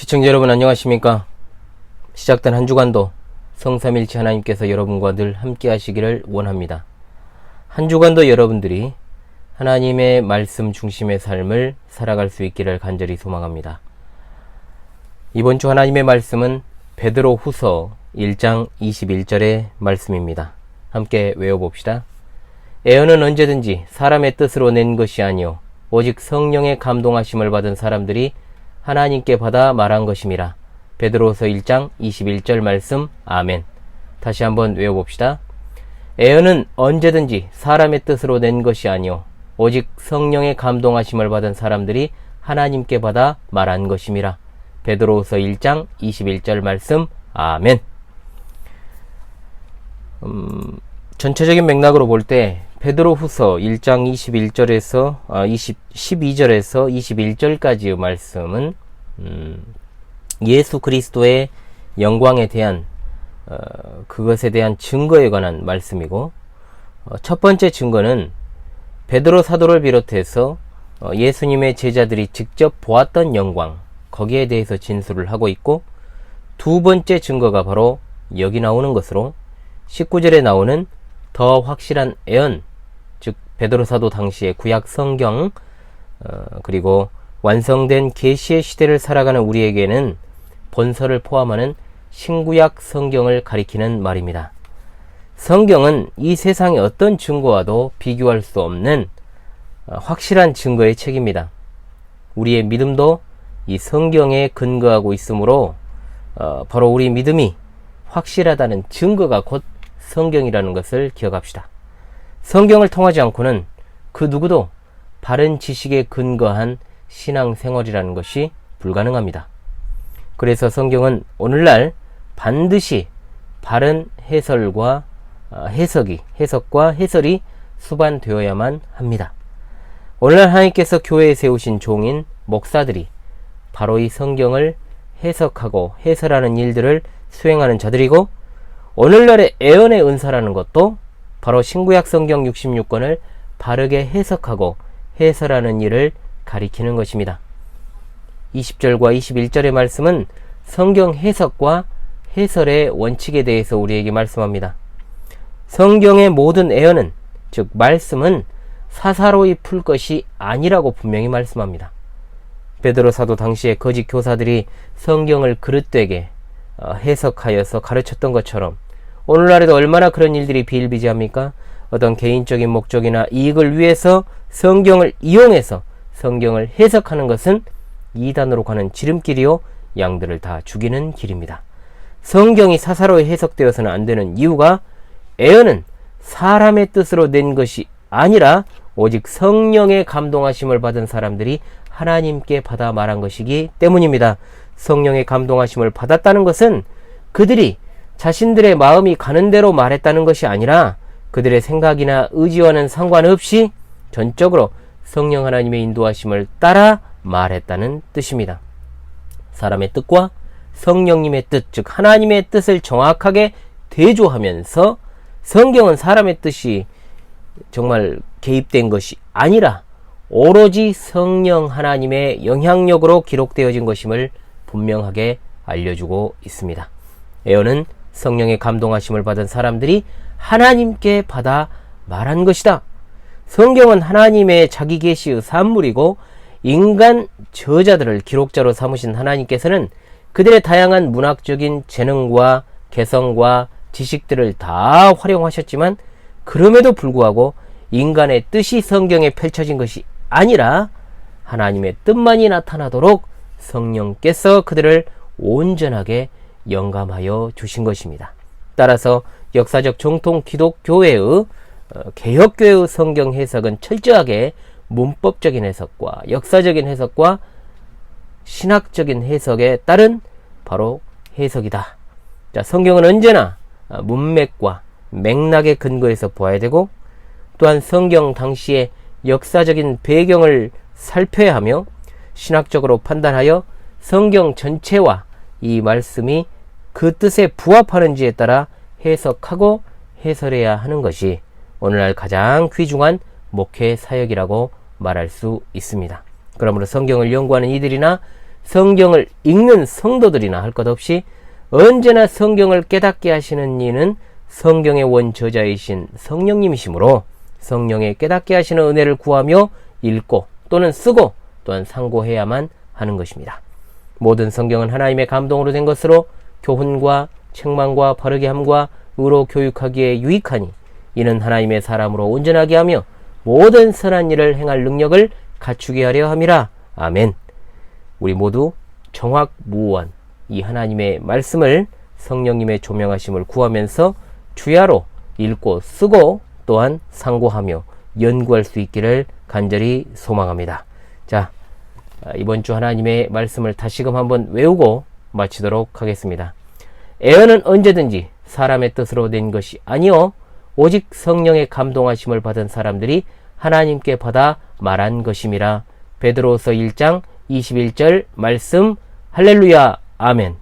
시청자 여러분 안녕하십니까? 시작된 한 주간도 성삼일체 하나님께서 여러분과 늘 함께 하시기를 원합니다. 한 주간도 여러분들이 하나님의 말씀 중심의 삶을 살아갈 수 있기를 간절히 소망합니다. 이번 주 하나님의 말씀은 베드로 후서 1장 21절의 말씀입니다. 함께 외워봅시다. 애언은 언제든지 사람의 뜻으로 낸 것이 아니요 오직 성령의 감동하심을 받은 사람들이 하나님께 받아 말한 것임이라. 베드로후서 1장 21절 말씀. 아멘. 다시 한번 외워봅시다. 애언은 언제든지 사람의 뜻으로 낸 것이 아니요 오직 성령의 감동하심을 받은 사람들이 하나님께 받아 말한 것임이라. 베드로후서 1장 21절 말씀. 아멘. 전체적인 맥락으로 볼 때 베드로후서 1장 12절에서 21절까지의 말씀은 예수 그리스도의 영광에 대한 그것에 대한 증거에 관한 말씀이고, 첫 번째 증거는 베드로 사도를 비롯해서 예수님의 제자들이 직접 보았던 영광, 거기에 대해서 진술을 하고 있고, 두 번째 증거가 바로 여기 나오는 것으로 19절에 나오는 더 확실한 애언, 즉 베드로 사도 당시의 구약 성경, 그리고 완성된 계시의 시대를 살아가는 우리에게는 본서를 포함하는 신구약 성경을 가리키는 말입니다. 성경은 이 세상의 어떤 증거와도 비교할 수 없는 확실한 증거의 책입니다. 우리의 믿음도 이 성경에 근거하고 있으므로 바로 우리 믿음이 확실하다는 증거가 곧 성경이라는 것을 기억합시다. 성경을 통하지 않고는 그 누구도 바른 지식에 근거한 신앙생활이라는 것이 불가능합니다. 그래서 성경은 오늘날 반드시 바른 해석과 해설이 수반되어야만 합니다. 오늘날 하나님께서 교회에 세우신 종인 목사들이 바로 이 성경을 해석하고 해설하는 일들을 수행하는 자들이고, 오늘날의 애언의 은사라는 것도 바로 신구약 성경 66권을 바르게 해석하고 해설하는 일을 가리키는 것입니다. 20절과 21절의 말씀은 성경 해석과 해설의 원칙에 대해서 우리에게 말씀합니다. 성경의 모든 애언은, 즉 말씀은 사사로이 풀 것이 아니라고 분명히 말씀합니다. 베드로 사도 당시의 거짓 교사들이 성경을 그릇되게 해석하여서 가르쳤던 것처럼 오늘날에도 얼마나 그런 일들이 비일비재합니까? 어떤 개인적인 목적이나 이익을 위해서 성경을 이용해서 성경을 해석하는 것은 이단으로 가는 지름길이요 양들을 다 죽이는 길입니다. 성경이 사사로이 해석되어서는 안 되는 이유가, 애언은 사람의 뜻으로 낸 것이 아니라 오직 성령의 감동하심을 받은 사람들이 하나님께 받아 말한 것이기 때문입니다. 성령의 감동하심을 받았다는 것은 그들이 자신들의 마음이 가는 대로 말했다는 것이 아니라 그들의 생각이나 의지와는 상관없이 전적으로 성령 하나님의 인도하심을 따라 말했다는 뜻입니다. 사람의 뜻과 성령님의 뜻, 즉 하나님의 뜻을 정확하게 대조하면서 성경은 사람의 뜻이 정말 개입된 것이 아니라 오로지 성령 하나님의 영향력으로 기록되어진 것임을 분명하게 알려주고 있습니다. 애언은 성령의 감동하심을 받은 사람들이 하나님께 받아 말한 것이다. 성경은 하나님의 자기 계시의 산물이고, 인간 저자들을 기록자로 삼으신 하나님께서는 그들의 다양한 문학적인 재능과 개성과 지식들을 다 활용하셨지만, 그럼에도 불구하고 인간의 뜻이 성경에 펼쳐진 것이 아니라 하나님의 뜻만이 나타나도록 성령께서 그들을 온전하게 영감하여 주신 것입니다. 따라서 역사적 정통 기독교회의 개혁교회의 성경 해석은 철저하게 문법적인 해석과 역사적인 해석과 신학적인 해석에 따른 바로 해석이다. 자, 성경은 언제나 문맥과 맥락에 근거해서 보아야 되고, 또한 성경 당시의 역사적인 배경을 살펴야 하며 신학적으로 판단하여 성경 전체와 이 말씀이 그 뜻에 부합하는지에 따라 해석하고 해설해야 하는 것이 오늘날 가장 귀중한 목회 사역이라고 말할 수 있습니다. 그러므로 성경을 연구하는 이들이나 성경을 읽는 성도들이나 할 것 없이 언제나 성경을 깨닫게 하시는 이는 성경의 원저자이신 성령님이시므로 성령의 깨닫게 하시는 은혜를 구하며 읽고 또는 쓰고 또한 상고해야만 하는 것입니다. 모든 성경은 하나님의 감동으로 된 것으로 교훈과 책망과 바르게 함과 의로 교육하기에 유익하니 이는 하나님의 사람으로 온전하게 하며 모든 선한 일을 행할 능력을 갖추게 하려 함이라. 아멘. 우리 모두 정확무원 이 하나님의 말씀을 성령님의 조명하심을 구하면서 주야로 읽고 쓰고 또한 상고하며 연구할 수 있기를 간절히 소망합니다. 자, 이번 주 하나님의 말씀을 다시금 한번 외우고 마치도록 하겠습니다. 애언은 언제든지 사람의 뜻으로 된 것이 아니요 오직 성령의 감동하심을 받은 사람들이 하나님께 받아 말한 것임이라. 베드로서 1장 21절 말씀. 할렐루야. 아멘.